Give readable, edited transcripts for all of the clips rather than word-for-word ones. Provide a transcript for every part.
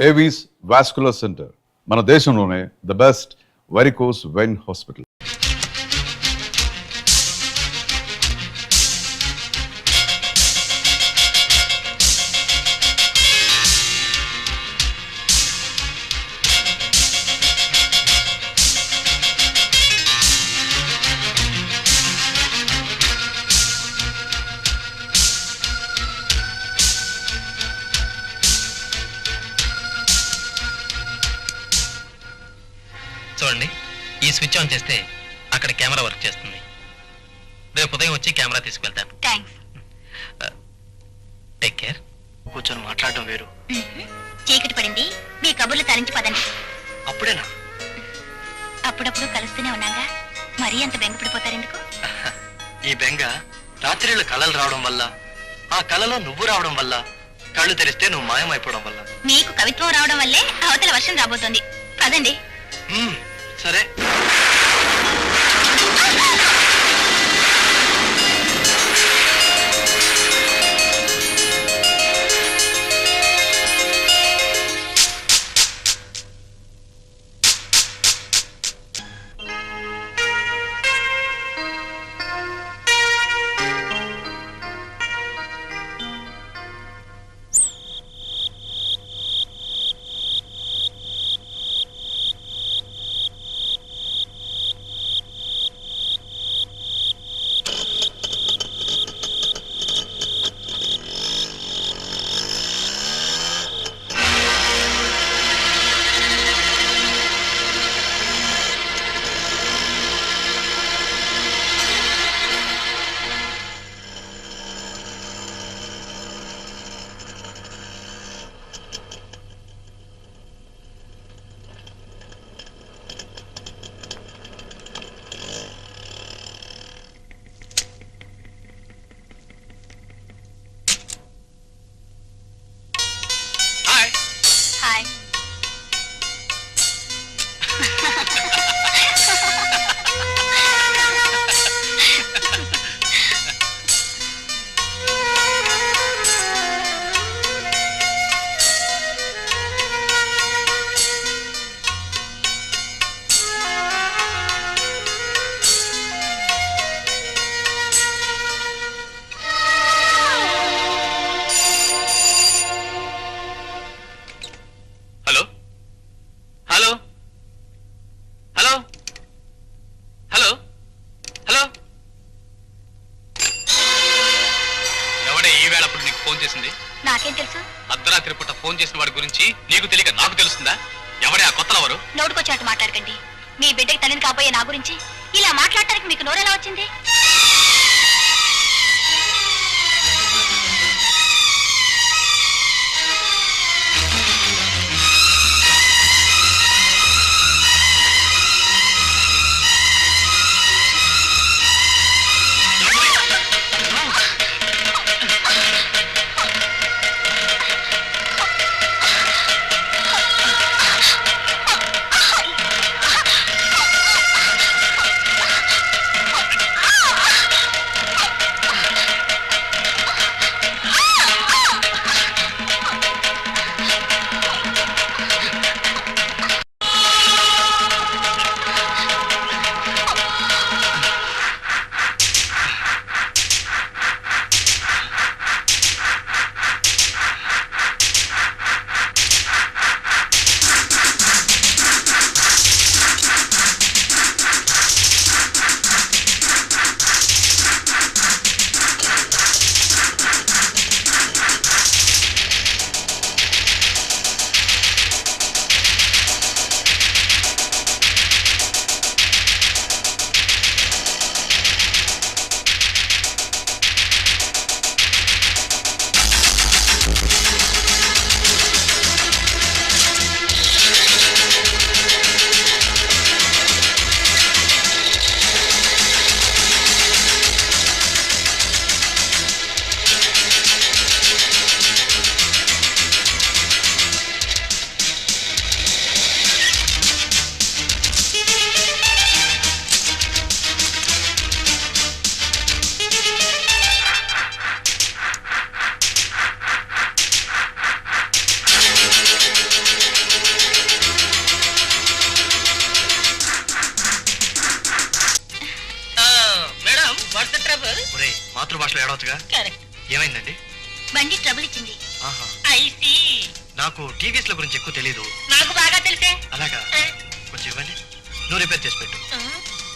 Avis vascular centre మన దేశంలోనే the best varicose vein hospital. చూడండి, ఈ స్విచ్ ఆన్ చేస్తే అక్కడ కెమెరా వర్క్ చేస్తుంది. రేపు ఉదయం వచ్చి కెమెరా తీసుకెళ్తాను. థ్యాంక్స్. Take care. కూర్చొని మాట్లాడడం వేరు. చీకటి పడింది, మీ కబుర్లు తరించి పదండి. అప్పుడేనా? అప్పుడప్పుడు కలుస్తూనే ఉన్నాగా, మరీ అంత బెంగపడిపోతారు ఎందుకు? ఈ బెంగ రాత్రిళ్ళు కళలు రావడం వల్ల, ఆ కళలో నువ్వు రావడం వల్ల, కళ్ళు తెరిస్తే నువ్వు మాయమైపోవడం వల్ల. మీకు కవిత్వం రావడం వల్లే అవతల వర్షం రాబోతోంది. పదండి. సరే. Hi. Hello hello hello hello hello. ఎవడే ఈ వేళప్పుడు నీకు ఫోన్ చేసింది? నాకేం తెలుసు? అర్ధరాత్రి పూట ఫోన్ చేసిన వాడి గురించి నీకు తెలియక నాకు తెలుస్తుందా? ఎవడే ఆ కొత్త ఎవరు? నోటుకొచ్చినట్టు మాట్లాడకండి. మీ బిడ్డకి తల్లిని కాబోయే నా గురించి ఇలా మాట్లాడటానికి మీకు నోరెలా వచ్చింది? ఫాస్ట్ గా. ఏమైందండి? బండి ట్రబుల్ ఇచ్చింది. ఆహా. ఐసి నాకు టీవీఎస్ ల గురించి ఎక్కువ తెలీదు. నాకు బాగా తెలిసే. అలాగా, కొంచెం ఇవ్వండి. నువ్వు రిపేర్ చేసి పెట్టు.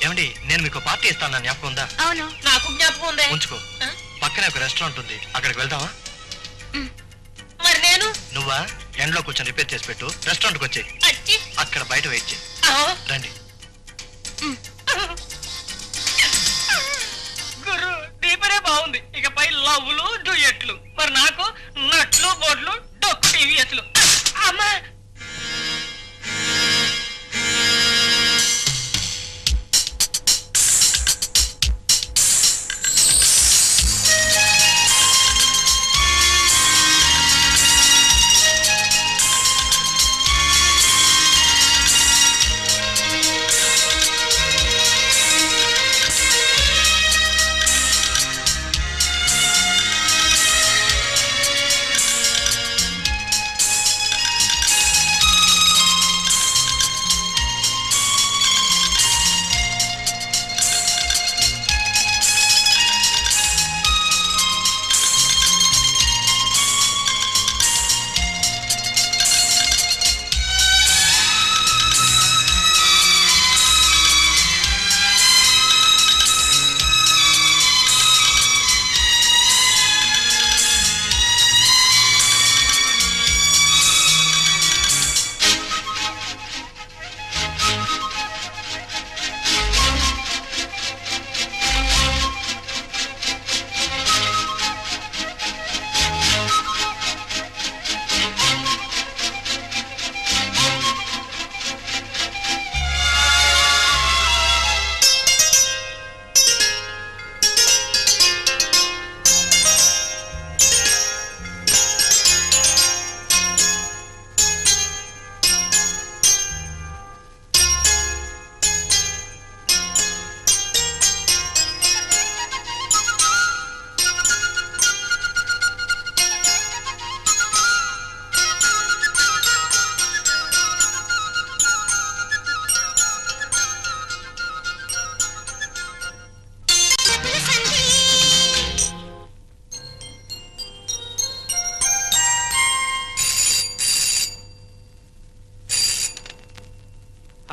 ఏమండి, నేను మీకు పార్టీ ఇస్తాను, జ్ఞాపకం ఉందా? అవును. నాకు జ్ఞాపకం ఉంది. ఉంచుకో. పక్కనే ఒక రెస్టారెంట్ ఉంది, అక్కడికి వెళ్దామా? మరి నేను నువ్వా ఎండ్లో కూర్చొని రిపేర్ చేసి పెట్టు, రెస్టారెంట్కి వచ్చి వచ్చి అక్కడ బయట వెయిట్ చేయి. రండి. గురు దీపరే బాగుంది, ఇకపై లవ్లు డ్యూయెట్లు. మరి నాకు నట్లు బోట్లు డొక్కు టీవీఎస్లు. అమ్మా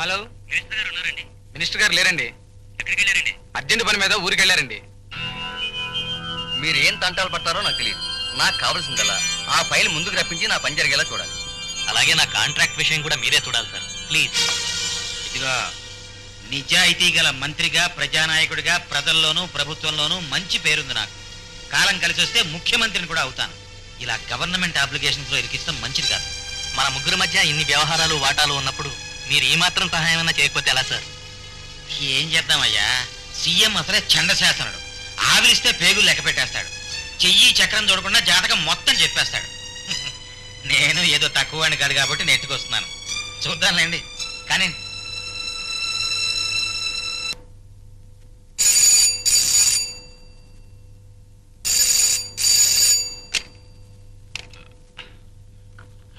హలో, మినిస్టర్ గారు ఉన్నారండి? మినిస్టర్ గారు లేరండి. ఎక్కడికి వెళ్ళారండి? అర్జెంట్ పని మీద ఊరికి వెళ్ళారండి. మీరు ఏం తంటాలు పడతారో నాకు తెలియదు. నాకు కావాల్సిందల్లా ఆ ఫైల్ ముందుకు రప్పించి నా పని జరిగేలా చూడాలి. అలాగే నా కాంట్రాక్ట్ విషయం కూడా మీరే చూడాలి సార్, ప్లీజ్. ఇదిగో, నిజాయితీ గల మంత్రిగా, ప్రజానాయకుడిగా ప్రజల్లోనూ ప్రభుత్వంలోనూ మంచి పేరుంది నాకు. కాలం కలిసి వస్తే ముఖ్యమంత్రిని కూడా అవుతాను. ఇలా గవర్నమెంట్ అప్లికేషన్స్ లో ఇరికిస్తాం మంచిది కాదు. మన ముగ్గురు మధ్య ఇన్ని వ్యవహారాలు వాటాలు ఉన్నప్పుడు మీరు ఈ మాత్రం సహాయమైనా చేయకపోతే ఎలా సార్? ఏం చేద్దామయ్యా, సీఎం అసలే చండశాసనుడు. ఆవిలిస్తే పేగులు లెక్క పెట్టేస్తాడు. చెయ్యి చక్రం చూడకుండా జాతకం మొత్తం చెప్పేస్తాడు. నేను ఏదో తక్కువ అని కాదు కాబట్టి నెట్టుకొస్తున్నాను. చూద్దాంలేండి. కానీ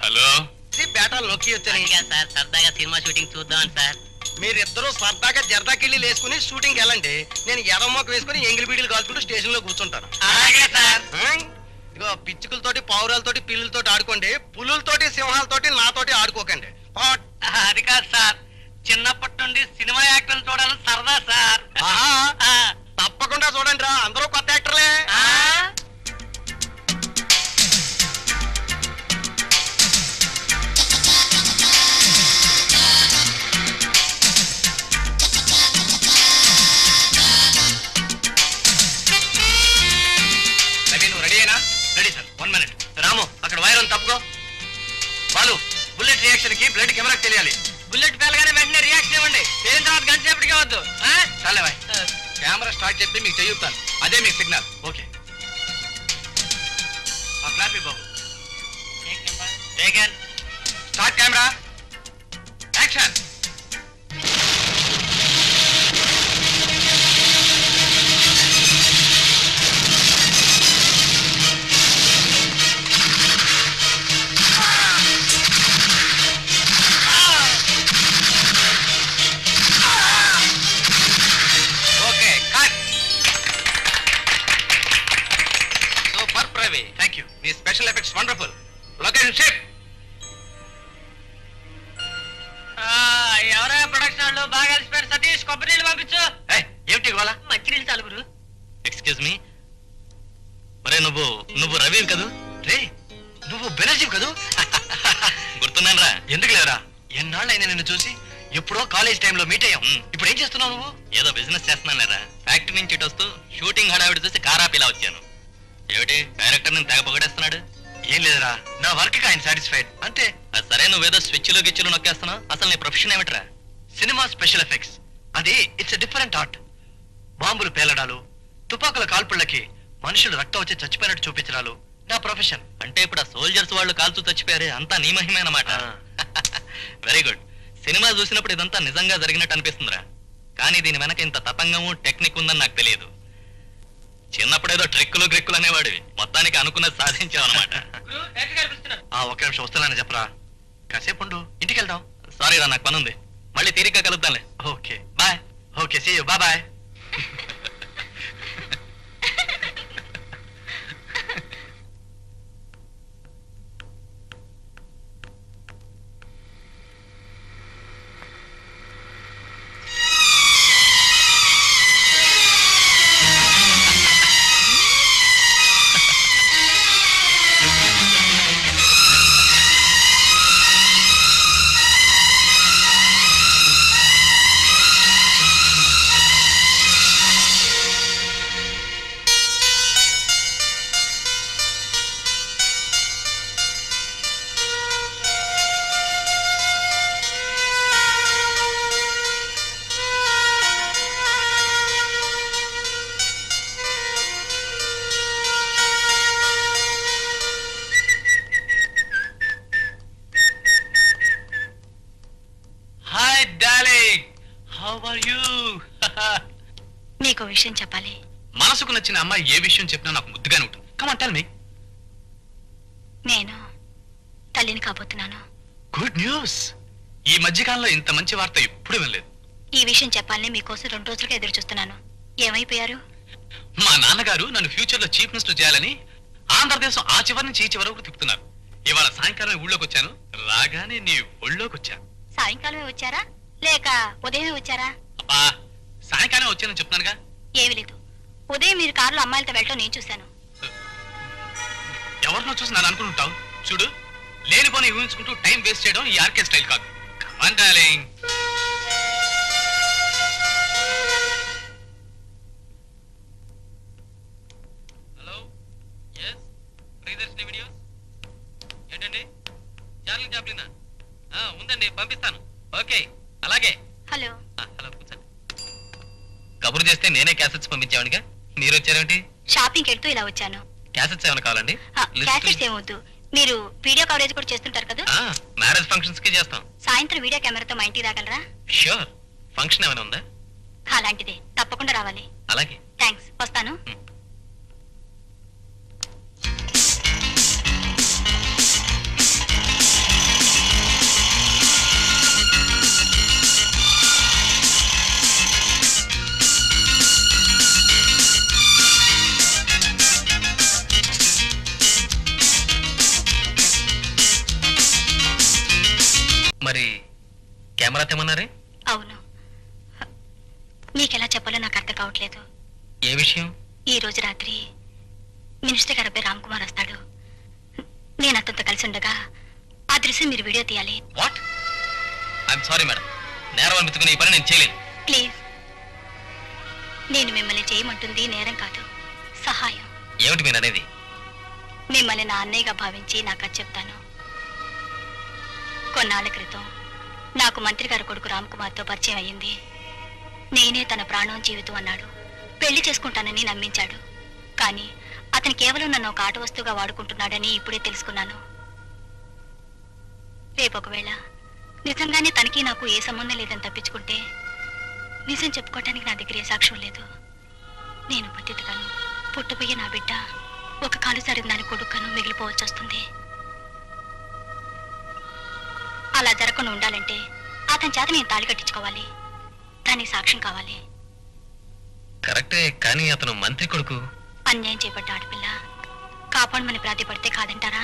హలో, బేటాలు నొక్కి వచ్చాను సార్, సరదాగా సినిమా షూటింగ్ చూద్దాం సార్. మీరిద్దరూ సరదాగా జరదాకెళ్ళి వేసుకుని షూటింగ్ వెళ్ళండి. నేను ఎర్రమ్మకు వేసుకుని ఎంగిలి బీడీలు కాల్చుకుంటూ స్టేషన్ లో కూర్చుంటాను. అలాగే సార్. ఇదిగో, పిచ్చుకలతోటి పావురాలతోటి పిల్లులతోటి ఆడుకోండి, పులులతోటి సింహాలతోటి నాతోటి ఆడుకోకండి. అది కాదు సార్, చిన్నప్పటి నుండి సినిమా యాక్టర్లు చూడాలని సరదా సార్. తప్పకుండా చూడండి రా, అందరూ కొత్త యాక్టర్లే. Ready sir, 1 minute. రాము, అక్కడ వైర్ ఉంది, తప్పుకో. బాలు, బుల్లెట్ రియాక్షన్ కి బ్లడ్ కెమెరాకి తెలియాలి. బుల్లెట్ పేలగానే వెంటనే రియాక్షన్ ఇవ్వండి. పేలిన తర్వాత గంట సేపటికే వద్దు. చాలే బాయ్. కెమెరా స్టార్ట్ చేస్తే మీకు చెయ్యుతాను, అదే మీకు సిగ్నల్. ఓకే. ఆ క్లాప్ బాబు. టేకెన్. Start camera, action. వాళ్ళు బాగా కలిసిపోయారు. సతీష్ కొబ్బరి నీళ్ళు పంపించు. ఏమిటి ఇవాళ? మంచినీళ్ళు చాలు గురు. ఎక్స్క్యూజ్ మీ, మరే నువ్వు రవి కదూ? రే, నువ్వు బెనర్జీ కదూ? గుర్తున్నాను రా. ఎందుకు లేరా, ఎన్నాళ్ళైనా నిన్ను చూసి. ఎప్పుడో కాలేజ్ టైంలో మీట్ అయ్యాం. ఇప్పుడు ఏం చేస్తున్నావు నువ్వు? ఏదో బిజినెస్ చేస్తున్నాను లేరా. ఫ్యాక్టరీ నుంచి ఇటు వస్తూ షూటింగ్ హడావిడి చూసి కారాపి ఇలా వచ్చాను. ఏమిటి డైరెక్టర్ నేను తెగ పొగడేస్తున్నాడు? ఏం లేదురా, నా వర్క్ కి ఆయన సాటిస్ఫైడ్ అంతే. అది సరే, నువ్వేదో స్విచ్లు గిచ్చులు నొక్కేస్తున్నావు. అసలు నీ ప్రొఫెషన్ ఏమిట్రా? Cinema special effects. అది ఇట్స్ డిఫరెంట్ ఆర్ట్. బాంబులు పేలడాలు, తుపాకుల కాల్పుళ్ళకి మనుషులు రక్తం వచ్చి చచ్చిపోయినట్టు చూపించడాలు నా ప్రొఫెషన్. అంటే ఇప్పుడు ఆ సోల్జర్స్ వాళ్ళు కాల్చు చచ్చిపోయారే, అంతా నీ మహిమే అన్నమాట. Very good. సినిమా చూసినప్పుడు ఇదంతా నిజంగా జరిగినట్టు అనిపిస్తుందిరా. కానీ దీని వెనక ఇంత తతంగము టెక్నిక్ ఉందని నాకు తెలియదు. చిన్నప్పుడు ఏదో ట్రిక్కులు గ్రిక్కులు అనేవాడివి, మొత్తానికి అనుకున్నది సాధించావు అనమాట. గురు, డైరెక్టర్ గారు పిలుస్తున్నారు. ఒక్క నిమిషం వస్తున్నానని చెప్పరా. కాసేపు ఉండు, ఇంటికి వెళ్దాం. సారీ రా, నాకు పని ఉంది. మళ్ళీ తీరిగ్గా కలుద్దాంలే. Okay bye. Okay see you, bye. Hi darling, how are you? నీకు విషయం చెప్పాలి. మనసుకు నచ్చిన అమ్మాయి ఏ విషయం చెప్పినా నాకు ముద్దుగానే ఉంటుంది. Come on tell me. నేను తల్లిని కాబోతున్నాను. Good news. ఈ మధ్యకాలంలో ఇంత మంచి వార్త ఎప్పుడు వినలేదు. ఈ విషయం చెప్పాలని మీకోసం 2 రోజులుగా ఎదురు చూస్తున్నాను. ఏమైపోయారు? మా నాన్నగారు నన్ను ఫ్యూచర్ లో చీఫ్ మినిస్టర్ చేయాలని ఆంధ్రదేశం ఆ చివరి నుంచి ఈ చివరి వరకు తిప్పుతున్నారు. ఇవాళ సాయంకాలం ఊళ్ళోకి వచ్చాను. రాగానే నీ ఒళ్ళోకి వచ్చాను. సాయంకాలమే వచ్చారా లేక ఉదయమే వచ్చారా? అబ్బా, సాయంకాలం వచ్చానని చెప్తున్నానుగా. ఏమీ లేదు. ఉదయం మీరు కారులో అమ్మాయిలతో వెళ్ళటం నేను చూశాను. ఎవరినో చూసి నన్ను అనుకుంటావు. చూడు, లేనిపోని ఊహించుకుంటూ టైం వేస్ట్ చేయడం ఈ ఆర్కే స్టైల్ కాదు. Come on, darling. Hello, yes, Priyadarshini videos. ఏంటండి, చార్లీ చాప్లినా? ఉందండి, పంపిస్తాను. ఓకే, అలాగే. హలో. హలో, కూర్చోండి. కబురు చేస్తే నేనే క్యాసెట్స్ పంపించావనిగా. మీరు వచ్చారేంటి? షాపింగ్ వెళ్తూ ఇలా వచ్చాను. క్యాసెట్స్ ఏమైనా కావాలండి? క్యాసెట్స్ ఏమొద్దు. మీరు వీడియో కవరేజ్ కూడా చేస్తుంటారు కదా? మ్యారేజ్ ఫంక్షన్స్ కి చేస్తాం. సాయంత్రం వీడియో కెమెరాతో మా ఇంటికి రాగలరా? ష్యూర్. ఫంక్షన్ ఏమైనా ఉందా? అలాంటిదే, తప్పకుండా రావాలి. అలాగే. థ్యాంక్స్, వస్తాను. మరి కెమెరా తెమ్మన్నారే? అవును. మీకెలా చెప్పాలో నాకు అర్థం కావట్లేదు. ఏ విషయం? ఈ రోజు రాత్రి మినిస్టర్ గారు అబ్బాయి రామ్ కుమార్ వస్తాడు. నేను అతనితో కలిసి ఉండగా ఆ దృశ్యం మీరు వీడియో తీయాలి. వాట్? ఐఎమ్ సారీ మేడం, నేరం అనిపించుకుని ఈ పని నేను చేయలేను. ప్లీజ్. నేను మిమ్మల్ని చేయమంటుంది నేరం కాదు, సహాయం. ఏమిటి మీరు అనేది? మిమ్మల్ని నా అన్నయ్యగా భావించి నాకు అది చెప్తాను. కొన్నాళ్ల క్రితం నాకు మంత్రి గారి కొడుకు రామ్ కుమార్తో పరిచయం అయ్యింది. నేనే తన ప్రాణం జీవితం అన్నాడు. పెళ్లి చేసుకుంటానని నమ్మించాడు. కానీ అతను కేవలం నన్ను ఒక ఆట వస్తువుగా వాడుకుంటున్నాడని ఇప్పుడే తెలుసుకున్నాను. రేపు ఒకవేళ నిజంగానే తనకి నాకు ఏ సంబంధం లేదని తప్పించుకుంటే నిజం చెప్పుకోవటానికి నా దగ్గర ఏ సాక్ష్యం లేదు. నేను పతితగాను, పుట్టబోయే నా బిడ్డ ఒక కాలు సరిది దాని కొడుకును మిగిలిపోవచ్చి వస్తుంది. అలా జరగకుండా ఉండాలంటే అతని చేత నేను తాళి కట్టించుకోవాలి. దానికి సాక్ష్యం కావాలి. కరెక్టే, కానీ అతను మంత్రి కొడుకు. అన్యాయం చేపట్ట ఆడపిల్ల కాపాడమని ప్రాతిపడితే కాదంటారా?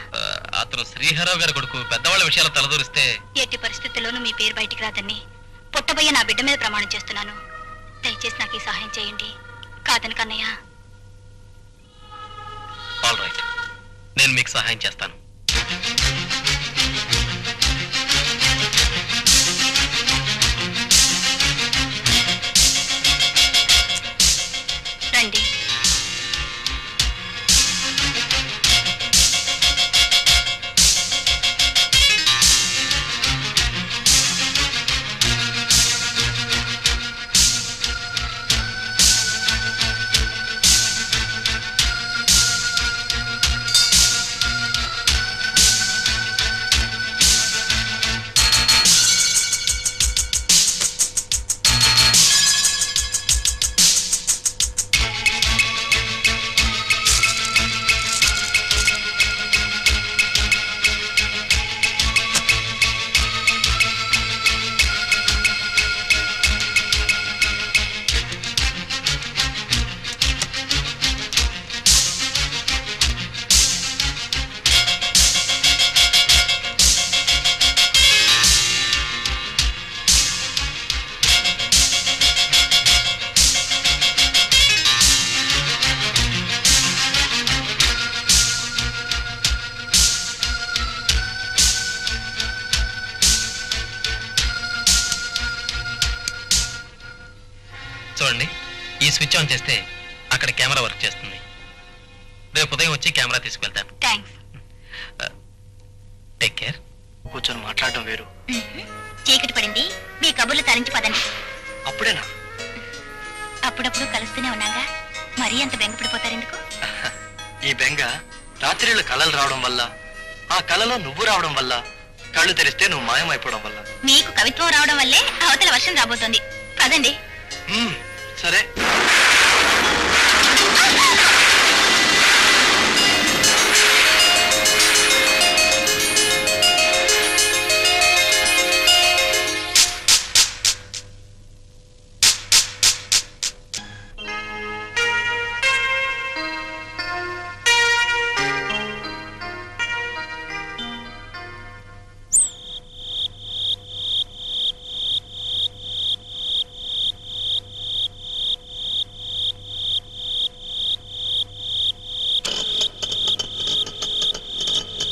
అతను శ్రీహరావు గారి కొడుకు. పెద్దవాళ్ళ విషయాలు తలదూరిస్తే ఎట్టి పరిస్థితుల్లోనూ మీ పేరు బయటికి రాదని పుట్టబోయే నా బిడ్డ మీద ప్రమాణం చేస్తున్నాను. దయచేసి నాకు ఈ సహాయం చేయండి. కాదని కన్నయ్య. ఆల్ రైట్, నేను మీకు సహాయం చేస్తాను. రండి. చూడండి, ఈ స్విచ్ ఆన్ చేస్తే అక్కడ కెమెరా వర్క్ చేస్తుంది. రేపు ఉదయం వచ్చి కెమెరా తీసుకెళ్తాను. థ్యాంక్స్. Take care. కూర్చొని మాట్లాడడం వేరు. చీకటి పడింది, మీ కబుర్లు తరించి పదండి. అప్పుడేనా? అప్పుడప్పుడు కలుస్తూనే ఉన్నాగా, మరీ అంత బెంగపడిపోతారు ఎందుకు? ఈ బెంగ రాత్రిళ్ళు కళలు రావడం వల్ల, ఆ కళలో నువ్వు రావడం వల్ల, కళ్ళు తెరిస్తే నువ్వు మాయమైపోవడం వల్ల. మీకు కవిత్వం రావడం వల్లే అవతల వర్షం రాబోతోంది. పదండి. సరే.